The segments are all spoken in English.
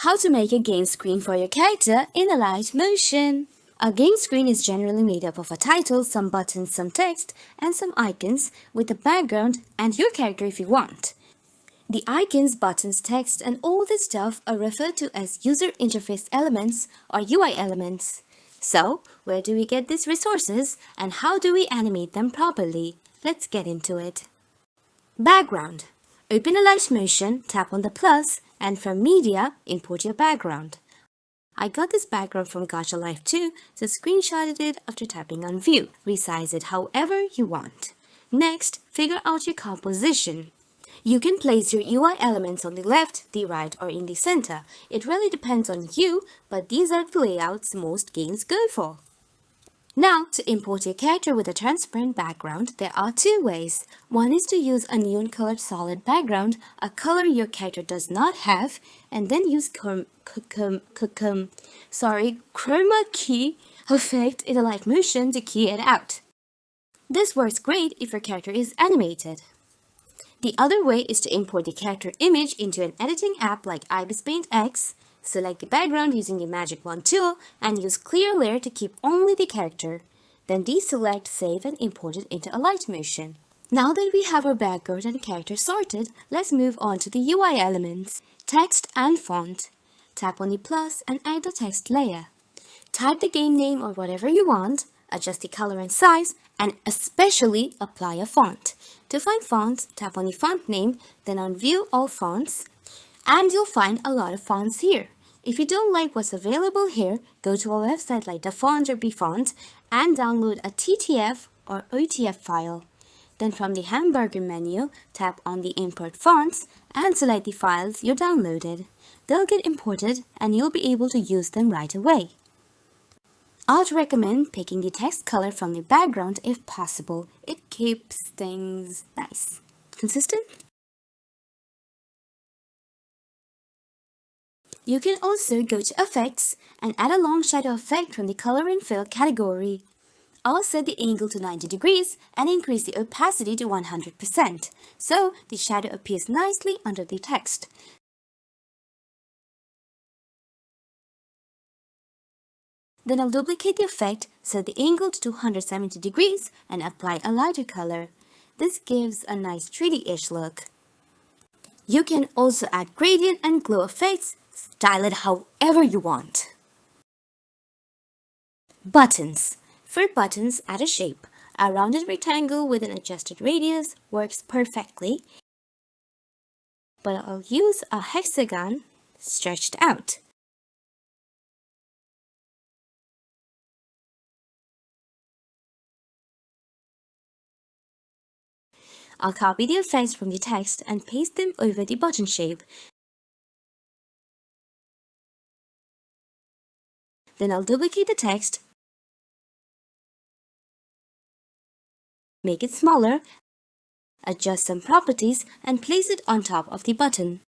How to make a game screen for your character in Alight Motion. A game screen is generally made up of a title, some buttons, some text, and some icons with a background and your character if you want. The icons, buttons, text, and all this stuff are referred to as user interface elements or UI elements. So, where do we get these resources and how do we animate them properly? Let's get into it. Background. Open Alight Motion, tap on the plus, and from Media, import your background. I got this background from Gacha Life 2, so screenshotted it after tapping on View. Resize it however you want. Next, figure out your composition. You can place your UI elements on the left, the right, or in the center. It really depends on you, but these are the layouts most games go for. Now, to import your character with a transparent background, there are two ways. One is to use a neon-colored solid background, a color your character does not have, and then use chroma key effect in Alight Motion to key it out. This works great if your character is animated. The other way is to import the character image into an editing app like Ibis Paint X. Select the background using the Magic Wand tool and use Clear Layer to keep only the character. Then deselect, save, and import it into Alight Motion. Now that we have our background and character sorted, let's move on to the UI elements. Text and font. Tap on the plus and add the text layer. Type the game name or whatever you want, adjust the color and size, and especially apply a font. To find fonts, tap on the font name, then on View All Fonts, and you'll find a lot of fonts here. If you don't like what's available here, go to a website like DaFont or Bfont and download a TTF or OTF file. Then from the hamburger menu, tap on the Import Fonts and select the files you downloaded. They'll get imported and you'll be able to use them right away. I'd recommend picking the text color from the background if possible. It keeps things nice. Consistent? You can also go to Effects and add a long shadow effect from the Color and Fill category. I'll set the angle to 90 degrees and increase the opacity to 100%, so the shadow appears nicely under the text. Then I'll duplicate the effect, set the angle to 270 degrees and apply a lighter color. This gives a nice 3D-ish look. You can also add gradient and glow effects. Style it however you want. Buttons. For buttons, add a shape. A rounded rectangle with an adjusted radius works perfectly, but I'll use a hexagon stretched out. I'll copy the effects from the text and paste them over the button shape. Then I'll duplicate the text, make it smaller, adjust some properties, and place it on top of the button.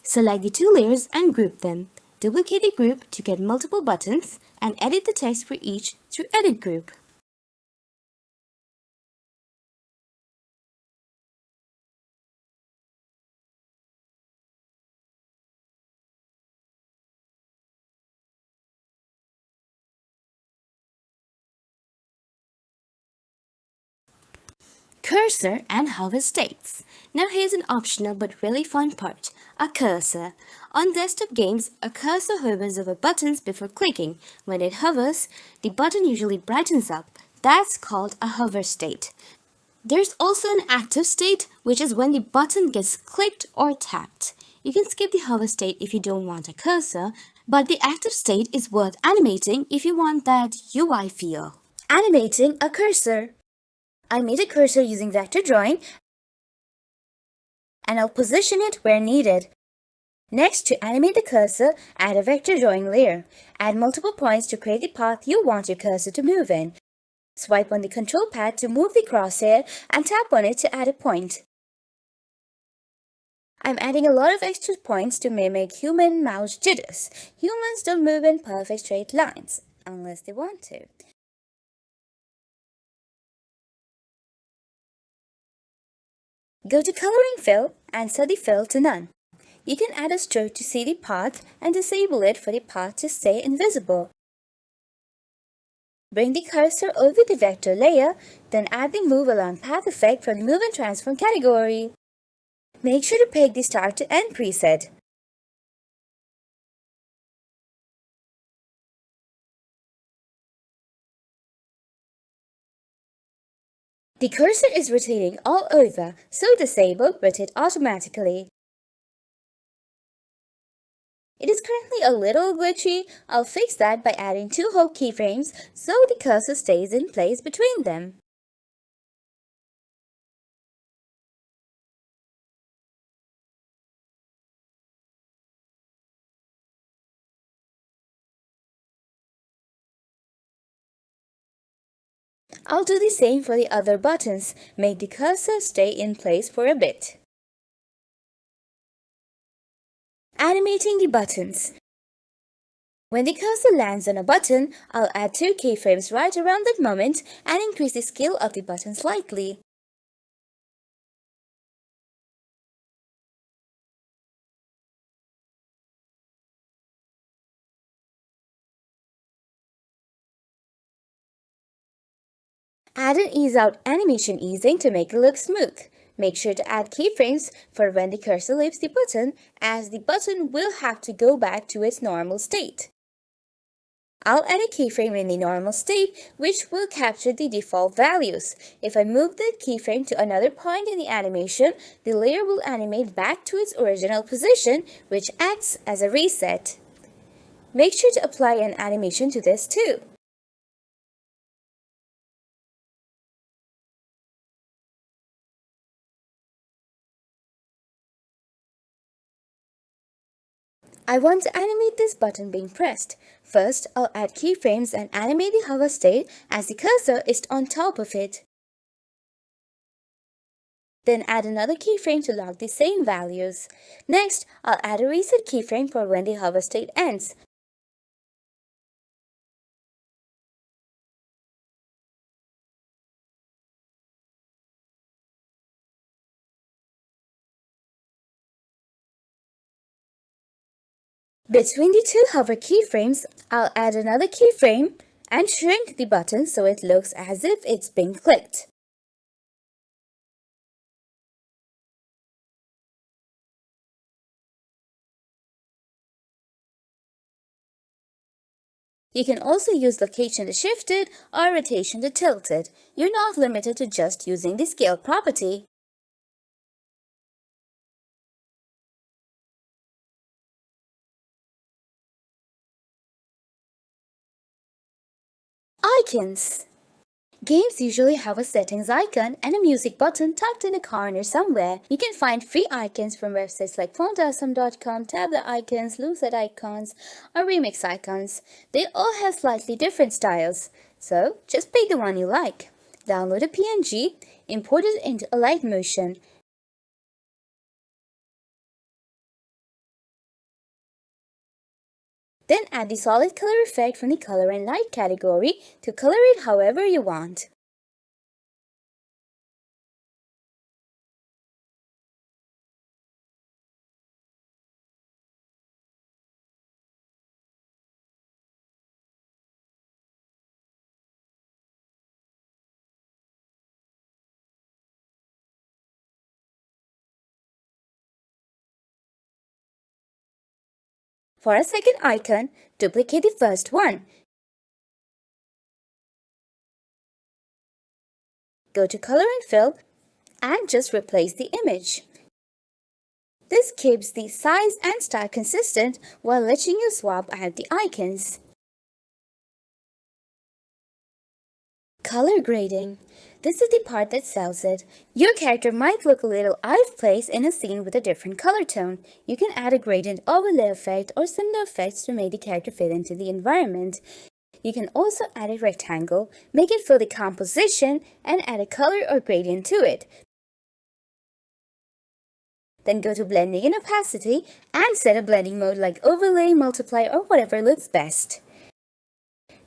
Select the two layers and group them. Duplicate the group to get multiple buttons and edit the text for each through Edit Group. Cursor and hover states. Now here's an optional but really fun part, a cursor. On desktop games, a cursor hovers over buttons before clicking. When it hovers, the button usually brightens up. That's called a hover state. There's also an active state, which is when the button gets clicked or tapped. You can skip the hover state if you don't want a cursor, but the active state is worth animating if you want that UI feel. Animating a cursor. I made a cursor using vector drawing and I'll position it where needed. Next, to animate the cursor, add a vector drawing layer. Add multiple points to create the path you want your cursor to move in. Swipe on the control pad to move the crosshair and tap on it to add a point. I'm adding a lot of extra points to mimic human mouse jitters. Humans don't move in perfect straight lines, unless they want to. Go to Coloring Fill and set the fill to none. You can add a stroke to see the path and disable it for the path to stay invisible. Bring the cursor over the vector layer, then add the Move Along Path effect from the Move and Transform category. Make sure to pick the Start to End preset. The cursor is rotating all over, so disable Rotate automatically. It is currently a little glitchy. I'll fix that by adding 2 whole keyframes so the cursor stays in place between them. I'll do the same for the other buttons. Make the cursor stay in place for a bit. Animating the buttons. When the cursor lands on a button, I'll add 2 keyframes right around that moment and increase the scale of the button slightly. Add an ease out animation easing to make it look smooth. Make sure to add keyframes for when the cursor leaves the button, as the button will have to go back to its normal state. I'll add a keyframe in the normal state, which will capture the default values. If I move the keyframe to another point in the animation, the layer will animate back to its original position, which acts as a reset. Make sure to apply an animation to this too. I want to animate this button being pressed. First, I'll add keyframes and animate the hover state as the cursor is on top of it. Then add another keyframe to lock the same values. Next, I'll add a reset keyframe for when the hover state ends. Between the 2 hover keyframes, I'll add another keyframe and shrink the button so it looks as if it's being clicked. You can also use location to shift it or rotation to tilt it. You're not limited to just using the scale property. Icons. Games usually have a settings icon and a music button tucked in a corner somewhere. You can find free icons from websites like fontawesome.com, Tab the Icons, Lucid Icons, or Remix Icons. They all have slightly different styles, so just pick the one you like. Download a PNG, import it into Alight Motion. Then add the solid color effect from the color and light category to color it however you want. For a second icon, duplicate the first one. Go to Color and Fill and just replace the image. This keeps the size and style consistent while letting you swap out the icons. Color grading. This is the part that sells it. Your character might look a little out of place in a scene with a different color tone. You can add a gradient overlay effect or similar effects to make the character fit into the environment. You can also add a rectangle, make it fill the composition, and add a color or gradient to it. Then go to Blending and Opacity and set a blending mode like Overlay, Multiply, or whatever looks best.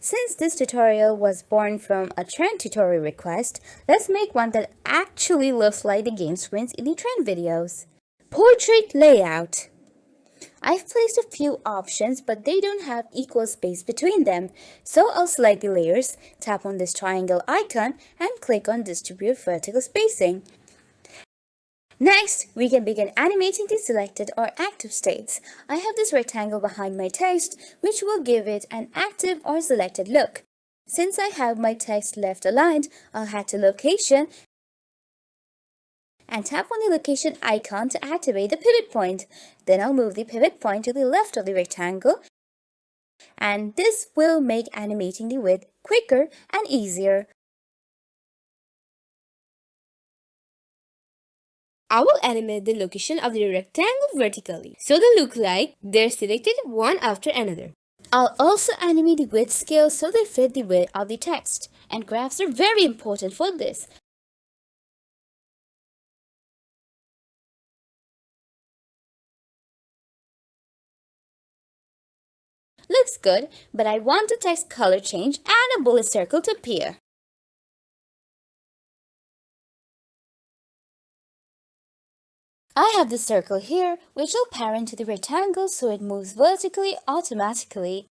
Since this tutorial was born from a Trend tutorial request, let's make one that actually looks like the game screens in the Trend videos. Portrait Layout. I've placed a few options, but they don't have equal space between them. So I'll select the layers, tap on this triangle icon, and click on Distribute Vertical Spacing. Next, we can begin animating the selected or active states. I have this rectangle behind my text, which will give it an active or selected look. Since I have my text left aligned, I'll head to Location and tap on the location icon to activate the pivot point. Then I'll move the pivot point to the left of the rectangle, and this will make animating the width quicker and easier. I will animate the location of the rectangle vertically, so they look like they're selected one after another. I'll also animate the width scale so they fit the width of the text, and graphs are very important for this. Looks good, but I want the text color change and a bullet circle to appear. I have the circle here, which will parent to the rectangle so it moves vertically automatically.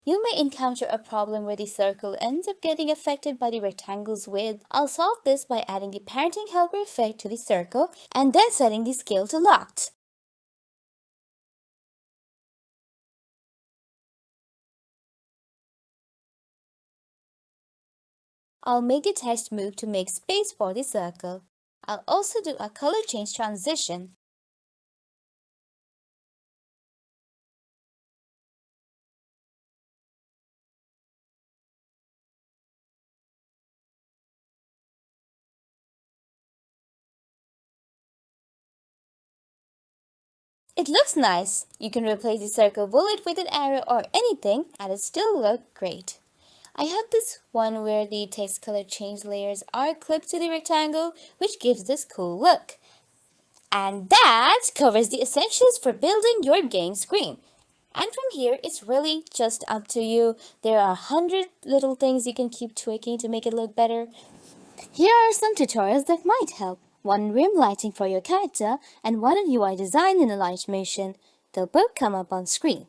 You may encounter a problem where the circle ends up getting affected by the rectangle's width. I'll solve this by adding the parenting helper effect to the circle and then setting the scale to locked. I'll make the text move to make space for the circle. I'll also do a color change transition. It looks nice. You can replace the circle bullet with an arrow or anything and it still looks great. I have this one where the text color change layers are clipped to the rectangle, which gives this cool look. And that covers the essentials for building your game screen. And from here, it's really just up to you. There are 100 little things you can keep tweaking to make it look better. Here are some tutorials that might help. One rim lighting for your character and one on UI design in Alight Motion. They'll both come up on screen.